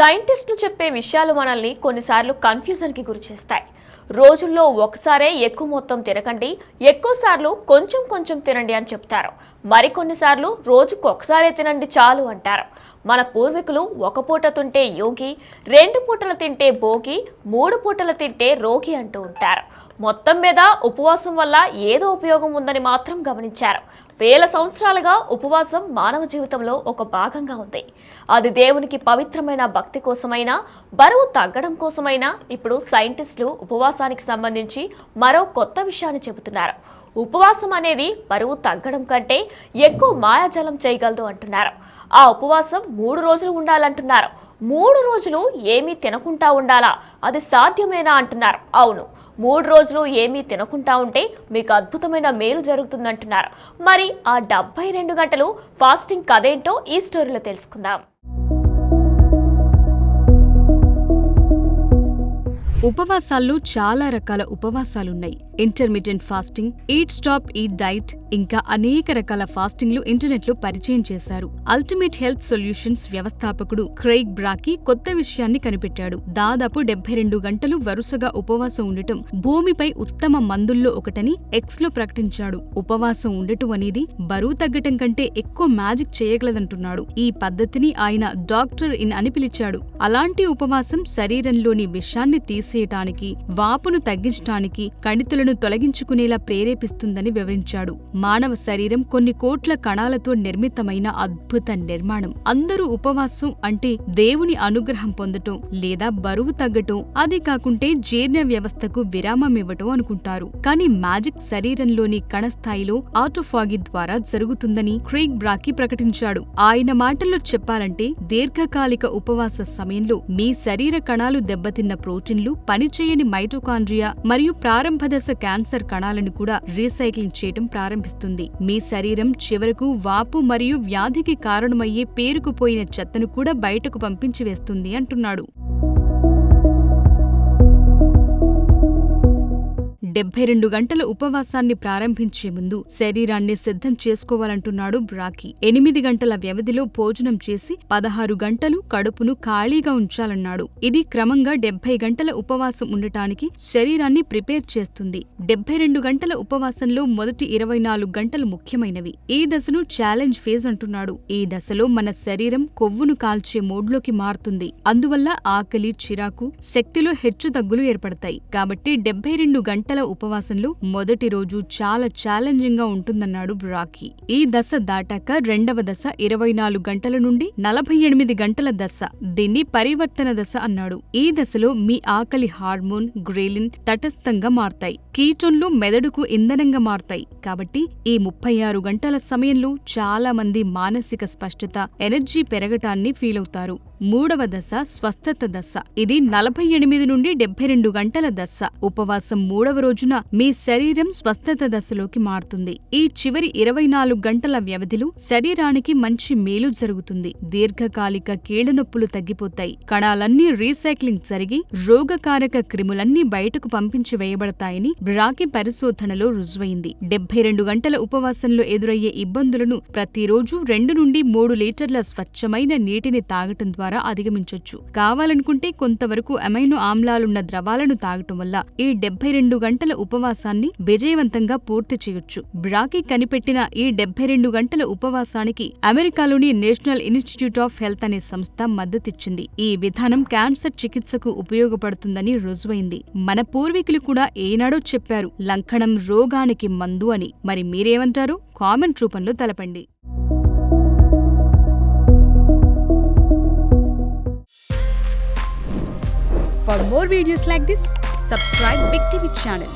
సైంటిస్టులు చెప్పే విషయాలు మనల్ని కొన్నిసార్లు కన్ఫ్యూజన్కి గురిచేస్తాయి. రోజుల్లో ఒకసారే ఎక్కువ మొత్తం తినకండి, ఎక్కువసార్లు కొంచెం కొంచెం తినండి అని చెప్తారు. మరికొన్నిసార్లు రోజుకు ఒకసారే తినండి చాలు అంటారు. మన పూర్వీకులు ఒక పూట తింటే యోగి, 2 పూటలు తింటే భోగి, 3 పూటలు తింటే రోగి అంటూ ఉంటారు. మొత్తం మీద ఉపవాసం వల్ల ఏదో ఉపయోగం ఉందని మాత్రం గమనించారు. వేల సంవత్సరాలుగా ఉపవాసం మానవ జీవితంలో ఒక భాగంగా ఉంది. అది దేవునికి పవిత్రమైన భక్తి కోసమైనా, బరువు తగ్గడం కోసమైనా ఇప్పుడు సైంటిస్టులు ఉపవాసానికి సంబంధించి మరో కొత్త విషయాన్ని చెబుతున్నారు. ఉపవాసం అనేది బరువు తగ్గడం కంటే ఎక్కువ మాయాజాలం చేయగలదు అంటున్నారు. ఆ ఉపవాసం 3 రోజులు ఉండాలంటున్నారు. 3 రోజులు ఏమీ తినకుండా ఉండాలా? అది సాధ్యమేనా అంటున్నారు. అవును, 3 రోజులు ఏమీ తినకుండా ఉంటే మీకు అద్భుతమైన మేలు జరుగుతుందంటున్నారు. మరి ఆ 72 గంటలు ఫాస్టింగ్ కథేంటో ఈ స్టోరీలో తెలుసుకుందాం. ఉపవాసాల్లో చాలా రకాల ఉపవాసాలున్నాయి. Intermittent fasting, eat stop eat diet, ఇంకా అనేక రకాల ఫాస్టింగ్లు ఇంటర్నెట్లో పరిచయం చేశారు. అల్టిమేట్ హెల్త్ సొల్యూషన్స్ వ్యవస్థాపకుడు క్రెయిగ్ బ్రాకీ కొత్త విషయాన్ని కనిపెట్టాడు. దాదాపు 72 గంటలు వరుసగా ఉపవాసం ఉండటం భూమిపై ఉత్తమ మందుల్లో ఒకటని ఎక్స్లో ప్రకటించాడు. ఉపవాసం ఉండటం అనేది బరువు తగ్గటం కంటే ఎక్కువ మ్యాజిక్ చేయగలదంటున్నాడు. ఈ పద్ధతిని ఆయన డాక్టర్ ఇన్ అని పిలిచాడు. అలాంటి ఉపవాసం శరీరంలోని విషాన్ని తీసేయటానికి, వాపును తగ్గించటానికి, కణితులను తొలగించుకునేలా ప్రేరేపిస్తుందని వివరించాడు. మానవ శరీరం కొన్ని కోట్ల కణాలతో నిర్మితమైన అద్భుత నిర్మాణం. అందరూ ఉపవాసం అంటే దేవుని అనుగ్రహం పొందటం లేదా బరువు తగ్గటం, అది కాకుంటే జీర్ణ వ్యవస్థకు విరామం ఇవ్వటం అనుకుంటారు. కానీ మ్యాజిక్ శరీరంలోని కణస్థాయిలో ఆటోఫాగి ద్వారా జరుగుతుందని క్రెయిగ్ బ్రాకీ ప్రకటించాడు. ఆయన మాటల్లో చెప్పాలంటే దీర్ఘకాలిక ఉపవాస సమయంలో మీ శరీర కణాలు దెబ్బతిన్న ప్రోటీన్లు, పనిచేయని మైటోకాండ్రియా మరియు ప్రారంభ దశ క్యాన్సర్ కణాలను కూడా రీసైక్లింగ్ చేయటం ప్రారంభిస్తుంది. మీ శరీరం చివరకు వాపు మరియు వ్యాధికి కారణమయ్యే పేరుకుపోయిన చెత్తను కూడా బయటకు పంపించి వేస్తుంది అంటున్నాడు. 72 గంటల ఉపవాసాన్ని ప్రారంభించే ముందు శరీరాన్ని సిద్ధం చేసుకోవాలంటున్నాడు బ్రాకీ. 8 గంటల వ్యవధిలో భోజనం చేసి 16 గంటలు కడుపును ఖాళీగా ఉంచాలన్నాడు. ఇది క్రమంగా 70 గంటల ఉపవాసం ఉండటానికి శరీరాన్ని ప్రిపేర్ చేస్తుంది. 72 గంటల ఉపవాసంలో మొదటి 24 గంటలు ముఖ్యమైనవి. ఈ దశను ఛాలెంజ్ ఫేజ్ అంటున్నాడు. ఈ దశలో మన శరీరం కొవ్వును కాల్చే మోడ్లోకి మారుతుంది. అందువల్ల ఆకలి, చిరాకు, శక్తిలో హెచ్చుతగ్గులు ఏర్పడతాయి. కాబట్టి 72 గంటల ఉపవాసంలో మొదటి రోజు చాలా ఛాలెంజింగ్ గా ఉంటుందన్నాడు బ్రాకీ. ఈ దశ దాటాక రెండవ దశ 24 గంటల నుండి 48 గంటల దశ. దీన్ని పరివర్తన దశ అన్నాడు. ఈ దశలో మీ ఆకలి హార్మోన్ గ్రెలిన్ తటస్థంగా మారతాయి. కీటోన్లు మెదడుకు ఇంధనంగా మారతాయి. కాబట్టి ఈ 36 గంటల సమయంలో చాలా మంది మానసిక స్పష్టత, ఎనర్జీ పెరగటాన్ని ఫీల్ అవుతారు. మూడవ దశ స్వస్థత దశ. ఇది 48 నుండి 72 గంటల దశ. ఉపవాసం 3వ రోజున మీ శరీరం స్వస్థత దశలోకి మారుతుంది. ఈ చివరి 24 గంటల వ్యవధిలో శరీరానికి మంచి మేలు జరుగుతుంది. దీర్ఘకాలిక కీళ్లనొప్పులు తగ్గిపోతాయి. కణాలన్నీ రీసైక్లింగ్ జరిగి రోగకారక క్రిములన్నీ బయటకు పంపించి వేయబడతాయని బ్రాకీ పరిశోధనలో రుజువైంది. 72 గంటల ఉపవాసంలో ఎదురయ్యే ఇబ్బందులను ప్రతిరోజు 2 నుండి 3 లీటర్ల స్వచ్ఛమైన నీటిని తాగటం ద్వారా అధిగమించొచ్చు. కావాలనుకుంటే కొంతవరకు అమైనో ఆమ్లాలున్న ద్రవాలను తాగటం వల్ల ఈ 72 గంటల ఉపవాసాన్ని విజయవంతంగా పూర్తి చేయొచ్చు. బ్రాకీ కనిపెట్టిన ఈ 72 గంటల ఉపవాసానికి అమెరికాలోని నేషనల్ ఇన్స్టిట్యూట్ ఆఫ్ హెల్త్ అనే సంస్థ మద్దతిచ్చింది. ఈ విధానం క్యాన్సర్ చికిత్సకు ఉపయోగపడుతుందని రుజువైంది. మన పూర్వీకులు కూడా ఏనాడో చెప్పారు, లంకణం రోగానికి మందు అని. మరి మీరేమంటారు? కామెంట్ రూపంలో తెలపండి. For more videos like this, subscribe Big TV channel.